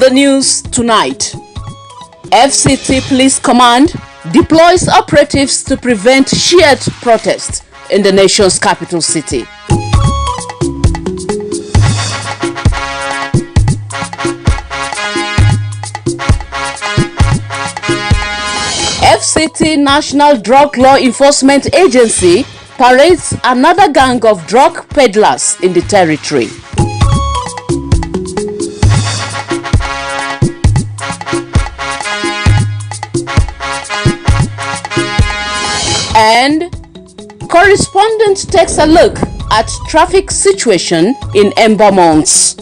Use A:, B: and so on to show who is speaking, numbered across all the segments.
A: the news tonight. FCT Police Command deploys operatives to prevent shared protests in the nation's capital city. FCT National Drug Law Enforcement Agency parades another gang of drug peddlers in the territory. And correspondent takes a look at traffic situation in Ember Months.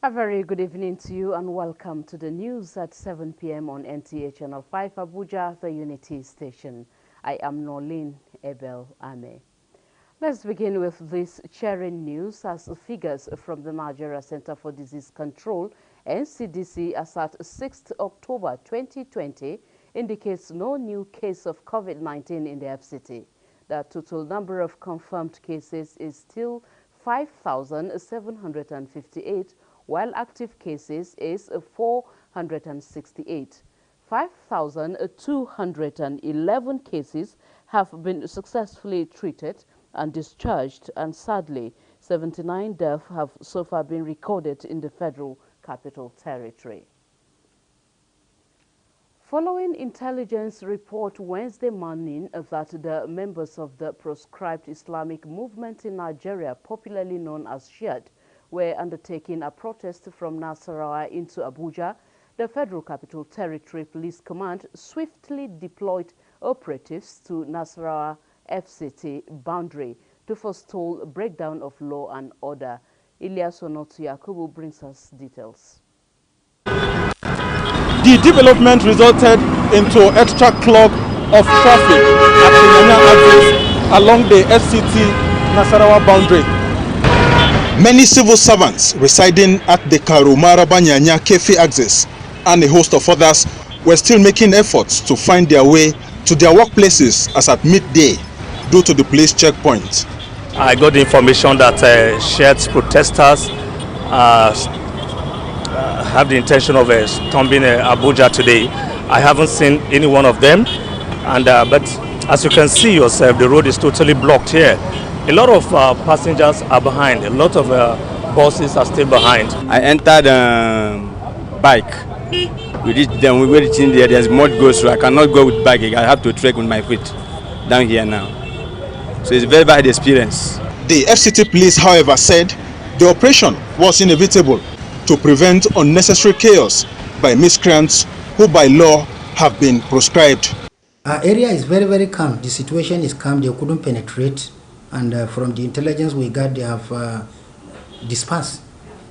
A: A very good evening to you and welcome to the news at 7 p.m. on NTA Channel 5 Abuja, the Unity Station. I am Norlene Ebel Ame. Let's begin with this cheering news as figures from the Nigeria Center for Disease Control, NCDC, as at 6th October 2020 indicates no new case of COVID-19 in the FCT. The total number of confirmed cases is still 5,758, while active cases is 468. 5,211 cases have been successfully treated and discharged, and sadly, 79 deaths have so far been recorded in the Federal Capital Territory. Following intelligence report Wednesday morning that the members of the proscribed Islamic movement in Nigeria, popularly known as Shiite, were undertaking a protest from Nasarawa into Abuja, the Federal Capital Territory Police Command swiftly deployed operatives to Nasarawa FCT boundary to forestall breakdown of law and order. Ilyas Onotu Yakubu brings us details.
B: The development resulted into extra clog of traffic at the Nyanya axis along the FCT Nasarawa boundary.
C: Many civil servants residing at the Karumaraba Nyanya Kefi axis and a host of others were still making efforts to find their way to their workplaces as at midday due to the police checkpoint.
D: I got the information that shared protesters have the intention of storming Abuja today. I haven't seen any one of them, and but as you can see yourself, the road is totally blocked here. A lot of passengers are behind. A lot of buses are still behind.
E: I entered bike. We reached them. We were reaching there. There's mud goes through. I cannot go with bike. I have to trek with my feet down here now. So it's a very bad experience.
C: The FCT police, however, said the operation was inevitable to prevent unnecessary chaos by miscreants who by law have been proscribed.
F: Our area is very, very calm. The situation is calm. They couldn't penetrate. And from the intelligence we got, they have dispersed.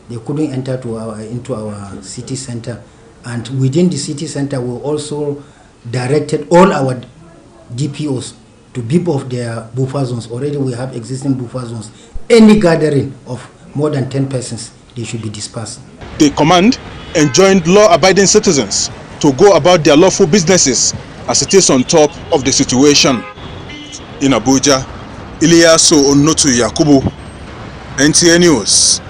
F: They couldn't enter into our city center. And within the city center, we also directed all our DPOs to beep off their buffer zones. Already we have existing buffer zones. Any gathering of more than 10 persons, they should be dispersed.
C: The command enjoined law-abiding citizens to go about their lawful businesses as it is on top of the situation. In Abuja, Ilyas Onotu Yakubu, NTA News.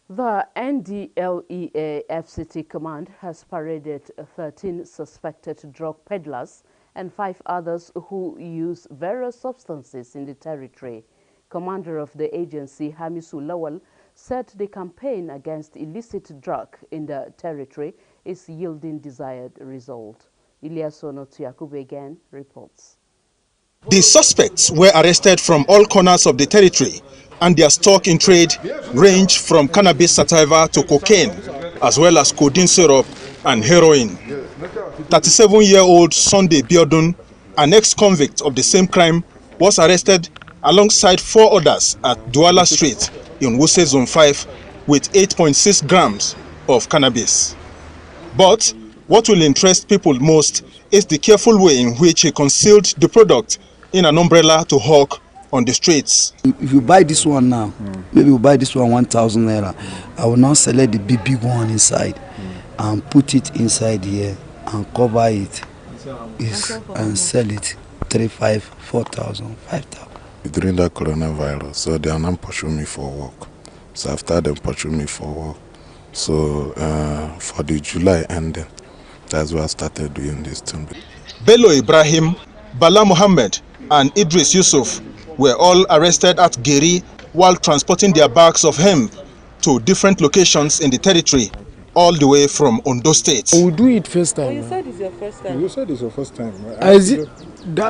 A: The NDLEA FCT Command has paraded 13 suspected drug peddlers and 5 others who use various substances in the territory. Commander of the agency, Hamisu Lawal, said the campaign against illicit drug in the territory is yielding desired result. Ilyas Onotu Yakubu again reports.
C: The suspects were arrested from all corners of the territory, and their stock in trade ranged from cannabis sativa to cocaine, as well as codeine syrup and heroin. 37-year-old Sunday Biodun, an ex-convict of the same crime, was arrested alongside 4 others at Douala Street in Wuse Zone 5 with 8.6 grams of cannabis. But what will interest people most is the careful way in which he concealed the product in an umbrella to hawk on the streets.
G: If you buy this one now, maybe you buy this one 1,000 naira. I will now select the big one inside and put it inside here and cover it Yes, and sell it 3,500, 4,000, 5,000.
H: During that coronavirus, so they are not pursuing me for work. So after them pursuing me for work, so for the July ending, that's why I started doing this thing.
C: Bello Ibrahim, Bala Muhammad, and Idris Yusuf were all arrested at Geri while transporting their bags of hemp to different locations in the territory, all the way from Ondo State.
I: We do it first time.
B: Oh, you said it's your first time. You said it's your first time.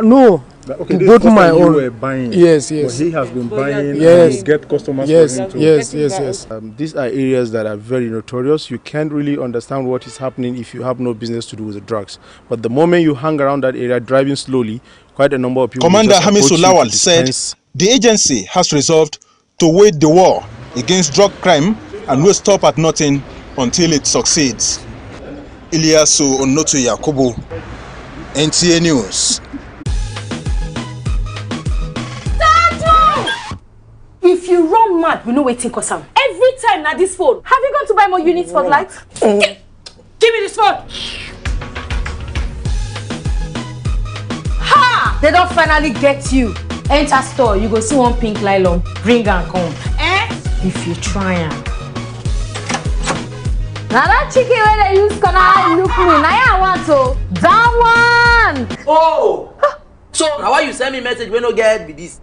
I: No.
B: Okay,
I: to both my own.
B: You were buying.
I: Yes, yes.
B: But he has been buying.
I: Yes.
B: And get customers.
I: Yes,
B: for him too.
I: yes. These are areas that are very notorious. You can't really understand what is happening if you have no business to do with the drugs. But the moment you hang around that area driving slowly, quite a number of people.
C: Commander Hamisu Lawal said the agency has resolved to wage the war against drug crime and will stop at nothing until it succeeds. Ilyasu Onotu Yakubu, NTA News.
J: If you run mad, we know waiting cause am. Every time na this phone. Have you gone to buy more units for the light? Give me this phone. Ha! They don't finally get you. Enter store, you go see one pink nylon. Bring and come. If you try am.
K: Now that chicken where they use corner look me. Now I want to. That one.
L: Oh. So now why you send me message when no get with this?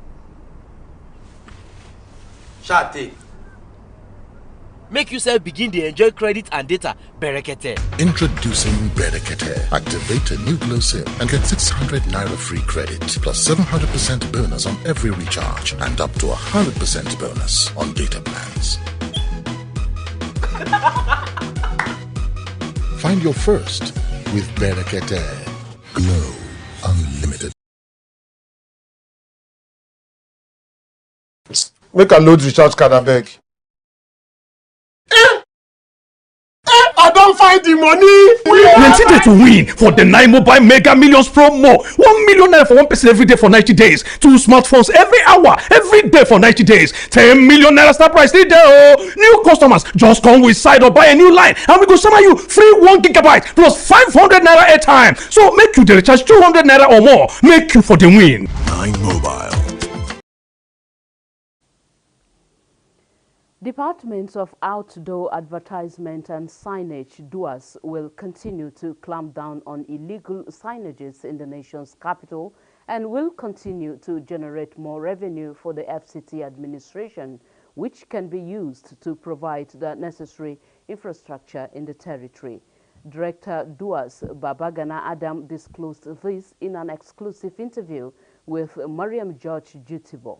L: Shate. Make yourself begin to enjoy credit and data. Berekete.
M: Introducing Berekete. Activate a new glow sale and get 600 Naira free credit plus 700% bonus on every recharge and up to 100% bonus on data plans. Find your first with Berekete. Glow Unlimited.
I: Make a load recharge card, I beg. I don't find the money.
D: Plenty day to win for the 9 Mobile Mega Millions promo. 1 million naira for one person every day for 90 days. 2 smartphones every hour, every day for 90 days. 10 million naira start price still there. New customers just come with side or buy a new line and we go send you free 1 gigabyte plus 500 naira airtime. So make you the recharge 200 naira or more. Make you for the win.
M: 9 Mobile.
A: Departments of Outdoor Advertisement and Signage (DUAS) will continue to clamp down on illegal signages in the nation's capital and will continue to generate more revenue for the FCT administration, which can be used to provide the necessary infrastructure in the territory. Director DUAS Babagana Adam disclosed this in an exclusive interview with Mariam George Jutibo.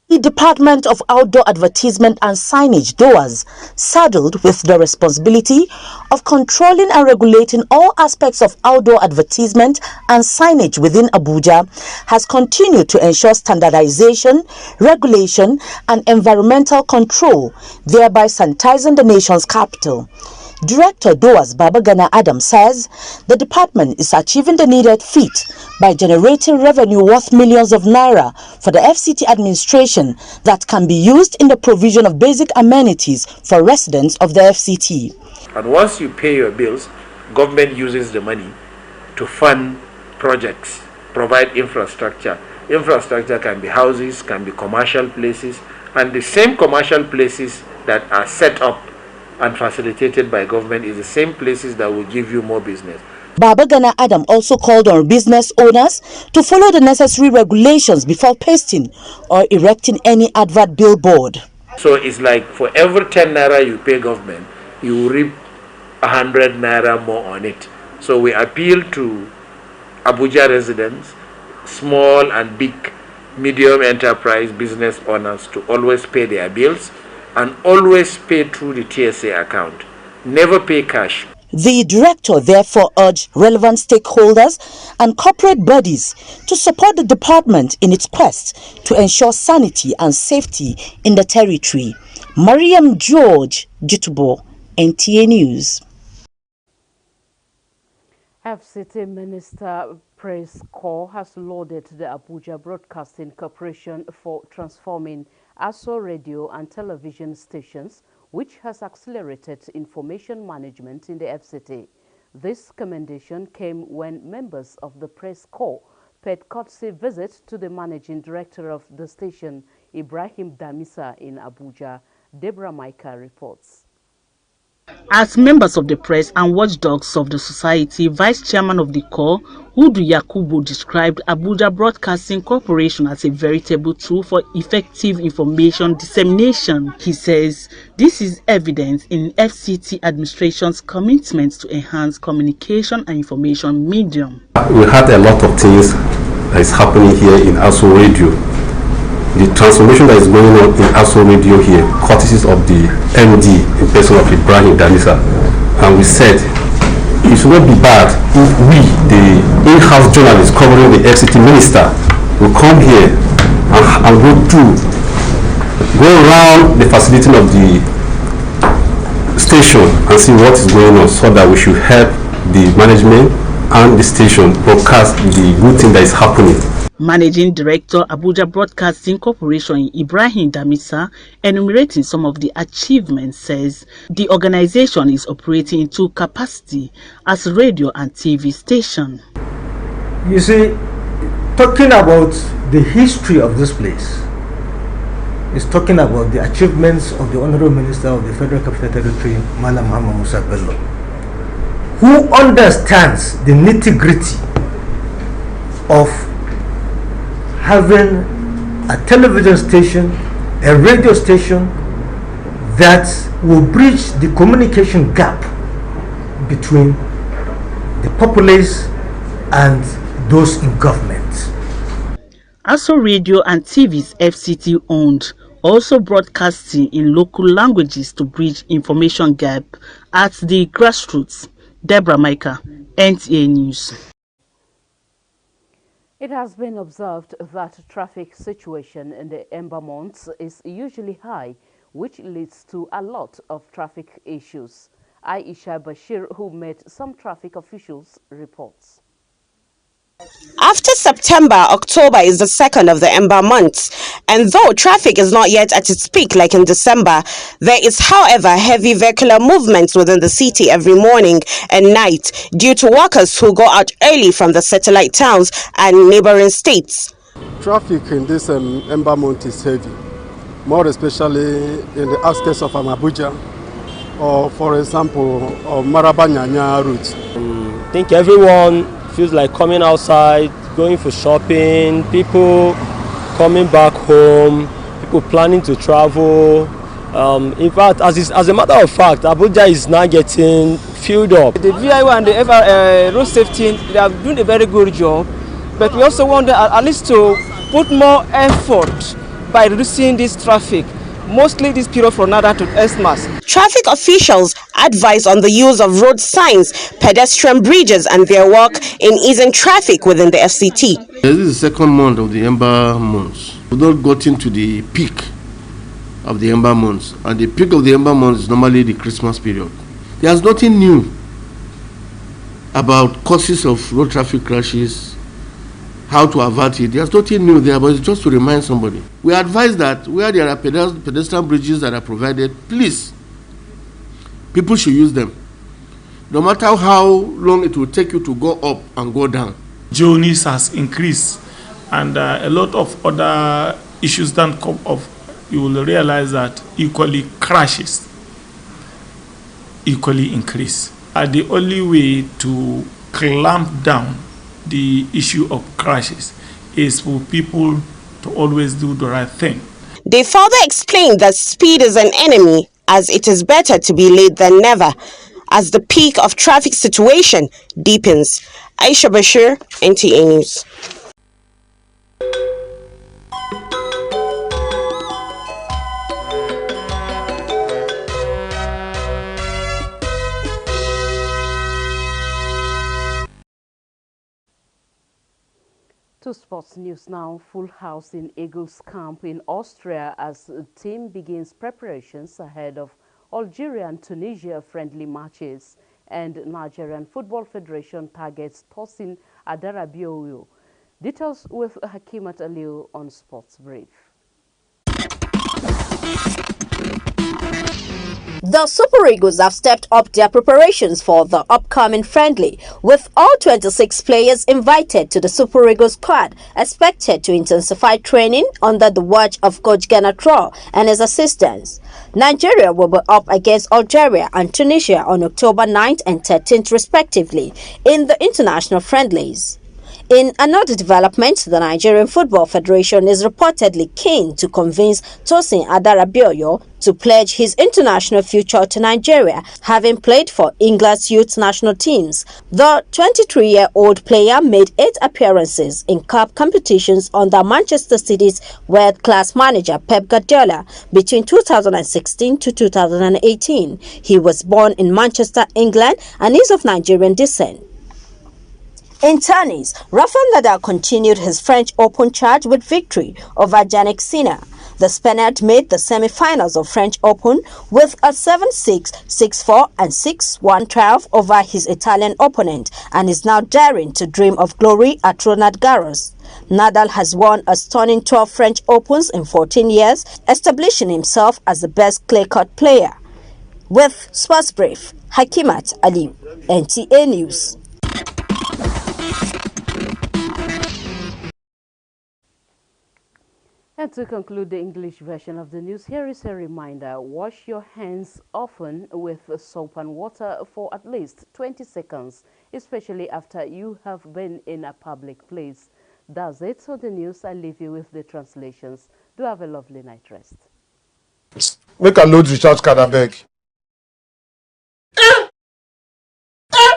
N: The Department of Outdoor Advertisement and Signage (DOAS), saddled with the responsibility of controlling and regulating all aspects of outdoor advertisement and signage within Abuja, has continued to ensure standardization, regulation, and environmental control, thereby sanitizing the nation's capital. Director DOAS Babagana Adam says the department is achieving the needed feat by generating revenue worth millions of naira for the FCT administration that can be used in the provision of basic amenities for residents of the FCT.
O: And once you pay your bills, government uses the money to fund projects, provide infrastructure. Infrastructure can be houses, can be commercial places, and the same commercial places that are set up and facilitated by government is the same places that will give you more business.
N: Babagana Adam also called on business owners to follow the necessary regulations before pasting or erecting any advert billboard.
O: So it's like for every 10 naira you pay government, you will reap 100 naira more on it. So we appeal to Abuja residents, small and big, medium enterprise business owners to always pay their bills and always pay through the TSA account. Never pay cash.
N: The director therefore urged relevant stakeholders and corporate bodies to support the department in its quest to ensure sanity and safety in the territory. Mariam George Jitubo, NTA News.
A: FCT Minister Praise Corps has lauded the Abuja Broadcasting Corporation for transforming ASO radio and television stations, which has accelerated information management in the FCT. This commendation came when members of the press corps paid courtesy visit to the managing director of the station, Ibrahim Damisa, in Abuja. Deborah Micah reports.
P: As members of the press and watchdogs of the society, Vice Chairman of the Corps, Hudu Yakubu, described Abuja Broadcasting Corporation as a veritable tool for effective information dissemination. He says this is evident in FCT administration's commitment to enhance communication and information medium.
Q: We had a lot of things that is happening here in ASO Radio. The transformation that is going on in ASO Radio here, courtesy of the MD in person of Ibrahim Damisa, and we said it should not be bad if we, the in-house journalists covering the FCT minister, will come here and go around the facility of the station and see what is going on, so that we should help the management and the station broadcast the good thing that is happening.
P: Managing Director, Abuja Broadcasting Corporation, Ibrahim Damisa, enumerating some of the achievements, says the organization is operating in two capacity as a radio and TV station.
R: You see, talking about the history of this place is talking about the achievements of the Honorable Minister of the Federal Capital Territory, Malam Muhammad Musa Bello, who understands the nitty-gritty of having a television station, a radio station that will bridge the communication gap between the populace and those in government.
P: ASO Radio and TV's FCT owned, also broadcasting in local languages to bridge information gap at the grassroots. Deborah Micah, NTA News.
A: It has been observed that traffic situation in the Ember months is usually high, which leads to a lot of traffic issues. Aisha Bashir, who met some traffic officials, reports.
S: After September, October is the second of the Ember months, and though traffic is not yet at its peak like in December, there is, however, heavy vehicular movements within the city every morning and night due to workers who go out early from the satellite towns and neighboring states.
B: Traffic in this Ember month is heavy, more especially in the outskirts of Abuja, or for example, Marabanyanya route.
T: I think everyone feels like coming outside, going for shopping, people coming back home, people planning to travel. In fact, as a matter of fact, Abuja is now getting filled up.
U: The VIO and the road safety, they are doing a very good job, but we also want at least to put more effort by reducing this traffic, mostly this period from Nada to Xmas.
S: Traffic officials advise on the use of road signs, pedestrian bridges and their work in easing traffic within the FCT.
V: This is the second month of the Ember months. We've not gotten to the peak of the Ember months, and the peak of the Ember months is normally the Christmas period. There's nothing new about causes of road traffic crashes, how to avert it. There's nothing new there, but it's just to remind somebody. We advise that where there are pedestrian bridges that are provided, please, people should use them. No matter how long it will take you to go up and go down.
W: Journeys has increased, and a lot of other issues that come up, you will realize that equally crashes equally increase. The only way to clamp down the issue of crashes is for people to always do the right thing.
S: They further explained that speed is an enemy, as it is better to be late than never, as the peak of traffic situation deepens. Aisha Bashir, NTA News.
A: To sports news now. Full house in Eagles camp in Austria as the team begins preparations ahead of Algeria and Tunisia friendly matches, and Nigerian Football Federation targets tossing Adarabioyo. Details with Hakimat Aliu on Sports Brief.
E: The Super Eagles have stepped up their preparations for the upcoming friendly, with all 26 players invited to the Super Eagles squad, expected to intensify training under the watch of Coach Gennaro and his assistants. Nigeria will be up against Algeria and Tunisia on October 9th and 13th respectively in the international friendlies. In another development, the Nigerian Football Federation is reportedly keen to convince Tosin Adarabioyo to pledge his international future to Nigeria, having played for England's youth national teams. The 23-year-old player made 8 appearances in cup competitions under Manchester City's world-class manager Pep Guardiola between 2016 to 2018. He was born in Manchester, England, and is of Nigerian descent. In tennis, Rafael Nadal continued his French Open charge with victory over Jannik Sinner. The Spaniard made the semi-finals of French Open with a 7-6, 6-4 and 6-1 triumph over his Italian opponent and is now daring to dream of glory at Roland Garros. Nadal has won a stunning 12 French Opens in 14 years, establishing himself as the best clay-court player. With Sports Brief, Hakimat Ali, NTA News.
A: And to conclude the English version of the news, here is a reminder. Wash your hands often with soap and water for at least 20 seconds, especially after you have been in a public place. That's it on the news. I leave you with the translations. Do have a lovely night rest.
F: Make a load recharge card, I beg.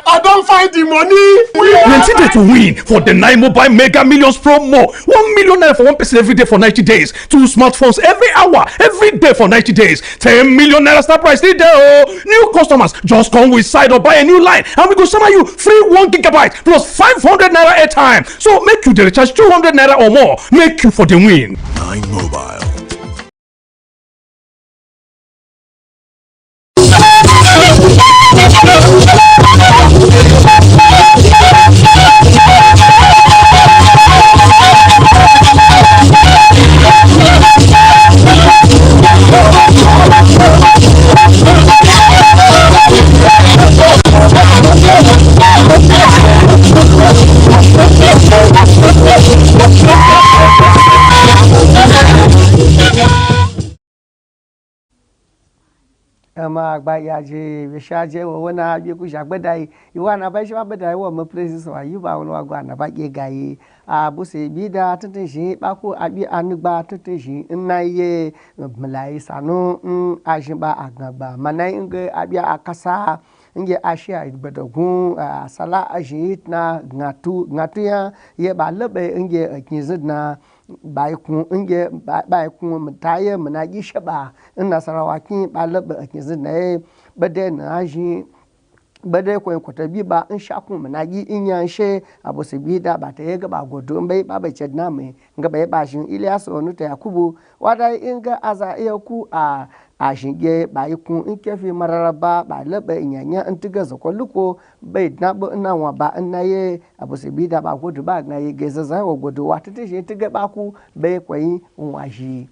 F: I don't find the money.
G: Plenty day to win for the 9 Mobile Mega Millions promo. 1 million naira for one person every day for 90 days. 2 smartphones every hour, every day for 90 days. 10 million naira start price still there. New customers just come with side or buy a new line and we go send you free 1 gigabyte plus 500 naira airtime. So make you the recharge 200 naira or more. Make you for the win.
X: 9 Mobile.
Y: ma gba ya je we shaje wo wona bi ku shagbedai iwa na ba shi bedai wo mo places wa yuba wona gwa na ba ge gayi a bu se bi da tete shi ba ku abi anugba tete shi nna ye mlai sanu ajin ba agba manai nge abi akasa nge ashia ibedogun sala ajit na ngatu ya ye ba lebe nge akizidna bai kun inge bai kun mutaye munagi shaba ina sarawakin balaba akizidna bade na ji bade ko kwatabi ba in shakun munagi in yanshe abu sibida ba ta yega ba godo bai ba cedna mai nga bai ba shin Ilyas Onuta Yakubu wada inga aza ku a shige ba kun in kefi mararaba ba laba inyanya in tiga zakwaluko bai na ba ina wa ba ina ye abu sibida ba godo ba ga ye gezaza wa godo wata tashi tiga ba ku bai kwai washi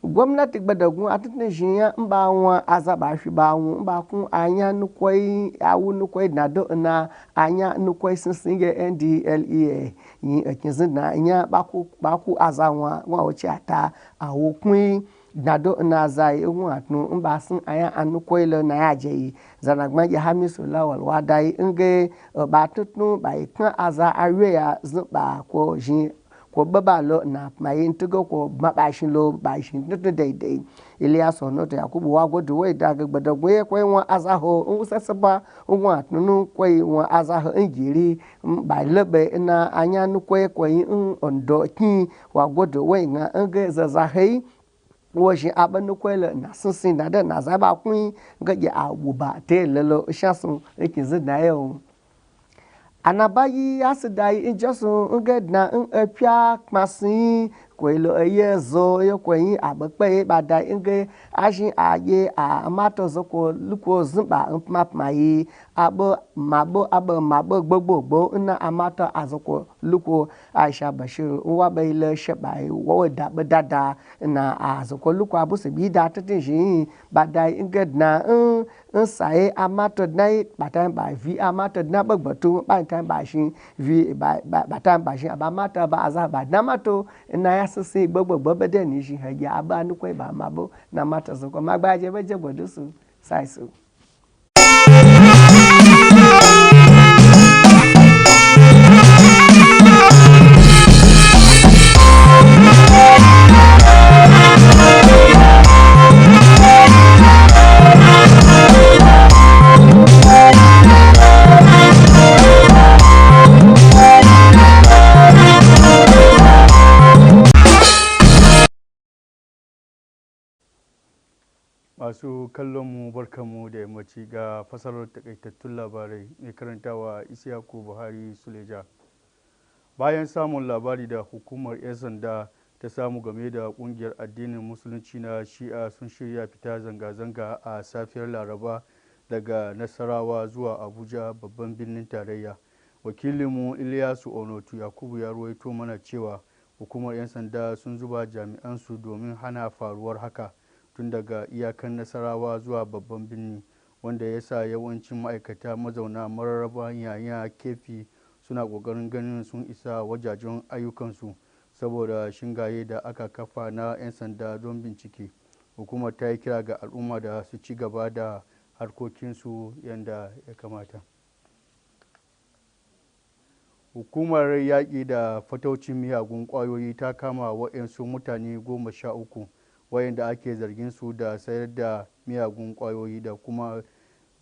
Y: gwamnati gbadagun atutun shiya in ba wọn azaba shi ba wọn ba kun anya nukwai awu nukwai na do na anya nukwai sinsin ye NDLEA yin akinzin na anya ba ku aza wọn wace ata awu kun na do na zai wọn atun in ba sun anya anukwai lo na ya je zanagma ya Hamisu Lawal wadai inge ba tutun ba kan aza awe ya zuba ko jin ko babalo na mai tugo ko mabashin lo bashin tutu daidai Ilyas Onuta Yakubu wa godu wai daga gbadagwe kwai won azaho usasaba won atunu kwai won azaho ingiri ba lebe ina anya nu kwai ondo kin wa godu wai nga nge zazahai wo shi abanu kwai na sinsin da na zaba kun ga ya abuba te lelo shasun yake zina yau anabayi asidai injosun ngedna apia kmasin kwelo ye zo ye kwenyi abekpe bada inge aji aye amato zoko luko zimba mapma yi abo mabo gbogbo na amato azoko luko Aisha Bashir wa bayle shabai wo da dada na azoko luko abuse bi da tatin bada inge na sai amato na batan ba vi amato na bagbatu batan ba shi vi batan ba shi abamata ba azaba na mato na ya sisi gbogbo bede ni shi haja aba nu ko ba mabo na mata so ko magbaje beje gbodusu sai so
C: Masu kallonmu barkanmu da yammaci ga fasarar takaitattun labarai mai karantawa Isiyaku Buhari Suleja. Bayan samun labari da hukumar 'yan sanda ta samu game da kungiyar addinin musulunci na Shi'a sun shirya fita zanga-zanga a safiyar Laraba daga Nasarawa zuwa Abuja babban birnin tarayya. Wakilinmu Ilyasu Onotu Yakubu ya ruwaito mana cewa hukumar 'yan sanda sun zuba jami'ansu domin hana faruwar haka. Tun daga iyakan Nasarawa zuwa babban birni, wanda ya sa yawancin ma'aikata mazauna mararraba yaya kefi suna ƙoƙarin ganin sun isa wajajen ayyukansu saboda shingaye da aka kafa na 'yan sanda don bincike. Hukumar ta yi kira ga al'umma da su ci gaba da harkokinsu yadda ya kamata. Hukumar yaƙi da fataucin miyagun ƙwayoyi ta kama waɗansu mutane 13 wayanda ake zargin su da sayar da miyagun ƙwayoyi da kuma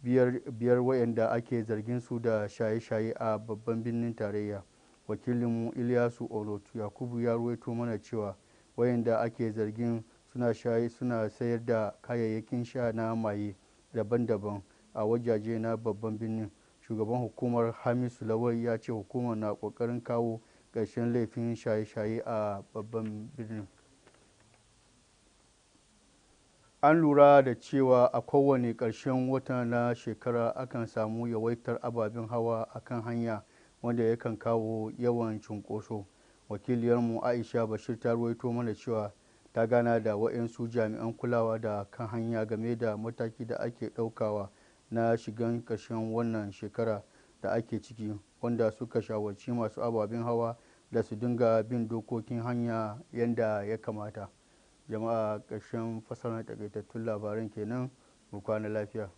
C: biyar wayanda ake zargin su da shaye-shaye a babban birnin tarayya. Wakilinmu Ilyasu Olotu Yakubu ya ruwaito mana cewa wayanda ake zargin suna sayar da kayayyakin sha na maye daban-daban a wajaje na babban birnin. Shugaban hukumar Hamisu Lawal ya ce hukumar na ƙoƙarin kawo ƙarshen laifin shaye-shaye a babban birnin. An lura da cewa a kowane ƙarshen wata na shekara akan samu yawaitar ababen hawa a kan hanya wanda yakan kawo yawan cunkoso. Wakiliyarmu Aisha Bashir ta ruwaito mana cewa ta gana da waɗansu jami'an kulawa da kan hanya game da mataki da ake ɗaukawa na shigan ƙarshen wannan shekara da ake ciki, wanda suka shawarci masu ababen hawa da su dinga bin dokokin hanya yadda ya kamata. Jama'a, ƙarshen fasarar takaitattun labaran kenan, mu kwana lafiya.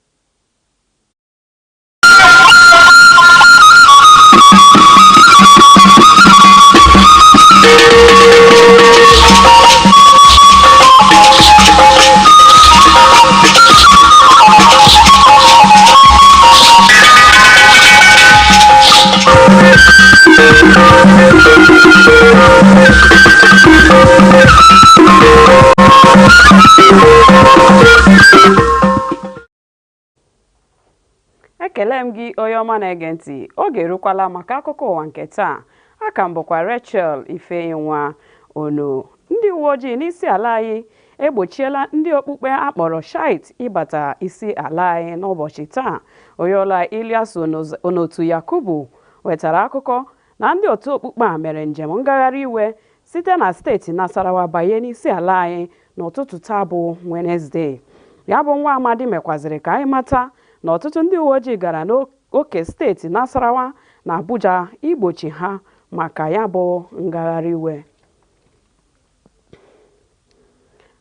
H: Ekele m gị onye ọma na-ege ntị, oge erukwala maka akụkọ ụwa nke taa. Aka m bụkwa Rachel Ifeyinwa Ono. Ndị uwe ojii n'isi ala anyị egbochiela ndị okpukpe akpọrọ Shiite ịbata isi ala anyị n'ụbọchị taa. Onyeọla Ilyasu Onotu Yakubu wetara akụkọ na ndị otu okpukpe a mere njem ngagharị iwe site na steeti Nasarawa banye n'isi ala anyị n'ụtụtụ taa bụ Wenezdee. Ya bụ nwa amadi mekwaziri ka anyị mata na ọtụtụ ndị uwe ojii gara n'oke steeti Nasarawa na Abuja igbochi ha maka ya bụ ngagharị iwe.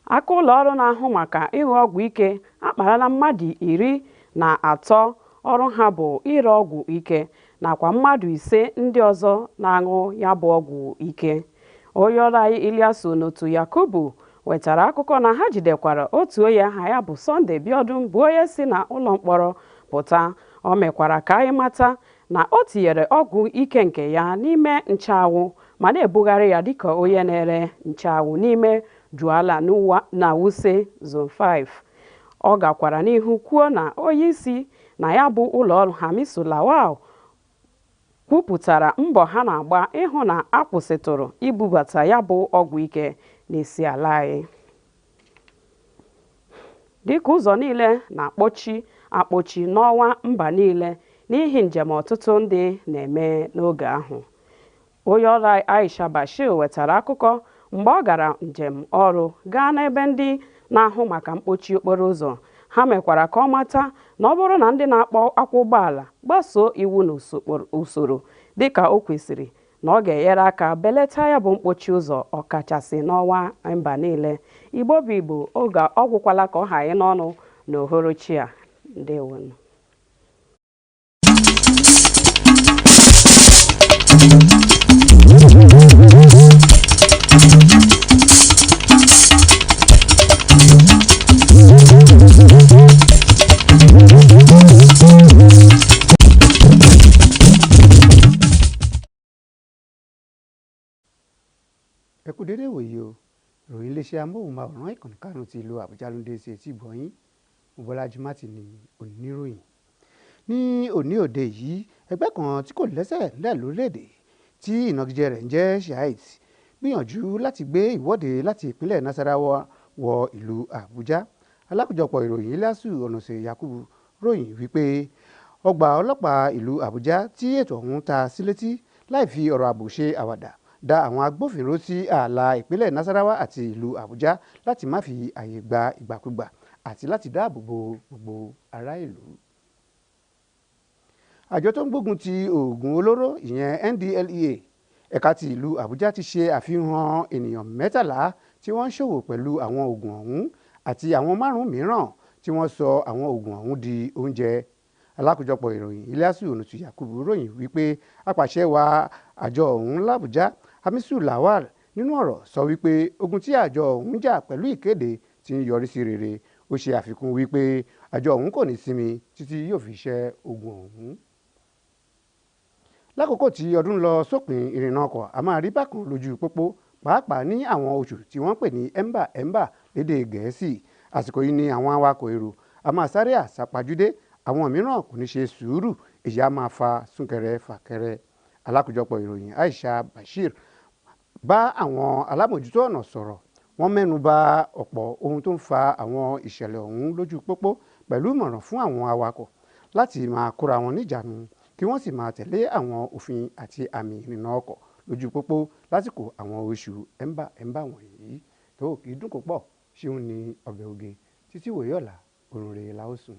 H: Aka ụlọ ọrụ na-ahụ maka ịṅụ ọgwụ ike akparala mmadụ 13 ọrụ ha bụ ire ọgwụ ike nakwa mmadụ 5 ndị ọzọ na-aṅụ ya bụ ọgwụ ike. Onye ọrụ anyị Ilyasu Onotu Yakubu wetara akụkọ na ha jidekwara otu onye aha ya bụ Sunday Biodun bụ onye si na ụlọ mkpọrọ pụta. O mekwara ka anyị mata na o tinyere ọgwụ ike nke ya n'ime nchụanwụ ma na-ebugharị ya dịka onye na-ere nchụanwụ n'ime Duala na Wuse Zone 5. Ọ gakwara n'ihu kwuo na onye isi na ya bụ ụlọọrụ Hamisu Lawal kwupụtara mbọ ha na-agba ịhụ na akwụsịtụrụ ibubata ya bụ ọgwụ ike n'isi ala anyị. Dịka ụzọ niile na-akpọchi n'ọnwa mba niile n'ihi njem ọtụtụ ndị na-eme n'oge ahụ. Onye ọrụ Aisha Bashir wetara akụkọ mgbe ọ gara njem ọrụ gaa n'ebe ndị na-ahụ maka mkpochi okporo ụzọ. Ha mekwara ka ọ mata na ọ bụrụ na ndị na-akpọ akwa ụgbọala gbasoo iwu na usoro dịka o kwesịrị, na ọ ga-enyere aka belata ya bụ mkpochi ụzọ ọkachasị n'ọnwa mba niile. Igbo bụ Igbo, oge ọgwụkwala ka ọ ha anyị n'ọnụ n'uhuruchi a. Ndewonu.
I: Ẹ kú dédé wòye o, ìròyìn iléeṣẹ́ amóhùnmáwòrán ìkànnì karùn-ún ti ìlú Àbújá ló ń dé sí etí ìgbọ̀nyín. Bọ́lájí Mátì ni oníròyìn. Ní òní òde yìí, ẹgbẹ́ kan tí kò lẹ́sẹ̀ lẹ̀ lórílẹ̀‐èdè tí ìnagijẹ rẹ̀ ń jẹ́ Shiite gbìyànjú láti gbé ìwọ́de láti ìpínlẹ̀ Nasarawa wọ ìlú Àbújá. Alákòjọpọ̀ ìròyìn Ilyasu Ọ̀nàṣe Yakubu ròyìn wípé ọgbà ọlọ́pàá ìlú Àbújá tí ètò ọ̀hún ta sí létí láì fi ọ̀rọ̀ ààbò ṣe àwàdà dá àwọn agbófinró sí ààlà ìpínlẹ̀ Nasarawa àti ìlú Àbújá láti má fi àyè gba ìgbàkúgbà àti láti dáàbò bo gbogbo ará ìlú. Àjọ tó ń gbógun ti oògùn olóró ìyẹn NDLEA ẹ̀ka ti ìlú Àbújá ti ṣe àfihàn ènìyàn 13 tí wọ́n ń ṣòwò pẹ̀lú àwọn oògùn ọ̀hún àti àwọn 5 mìíràn tí wọ́n sọ àwọn oògùn ọ̀hún di oúnjẹ. Alákòjọpọ̀ ìròyìn Ilyasu Ọ̀nàṣe Yakubu ròyìn wípé apàṣẹwàá àjọ ọ̀hún l'Àbújá Hamisu Lawal nínú ọ̀rọ̀ sọ wípé ogun tí àjọ ọ̀hún jà pẹ̀lú ìkéde ti ń yọrí sí rere. Ó ṣe àfikún wípé àjọ ọ̀hún kò ní sinmi títí yóò fi ṣẹ́ ogun ọ̀hún. Lákòókò tí ọdún lọ sópin, ìrìnnà ọkọ̀ a máa rí bákan lójú pópó, pàápàá ní àwọn oṣù tí wọ́n pè ní ẹ̀mbà lédè Gẹ̀ẹ́sì. Àsìkò yìí ni àwọn awakọ̀ èrò a máa sáré àsápajúdé, àwọn mìíràn kò ní ṣe sùúrù, èyí á máa fa súnkẹrẹ fàkẹrẹ. Alákòjọpọ̀ ìròyìn Aisha Bashir bá àwọn alámòjútó ọ̀nà sọ̀rọ̀. Wọ́n mẹ́nu bà ọ̀pọ̀ ohun tó ń fa àwọn ìṣẹ̀lẹ̀ ọ̀hún lójú pópó pẹ̀lú ìmọ̀ràn fún àwọn awakọ̀ láti máa kóra wọn níjàánu kí wọ́n sì máa tẹ̀lé àwọn òfin àti àmì ìrìnnà ọkọ̀ lójú pópó lásìkò àwọn oṣù ẹ̀mbà wọ̀nyí. Tó kì í dùn kó pọ̀, ṣéun ní ọbẹ̀ oge. Títí wòye ọ̀la, òrùn rèé la ó sùn.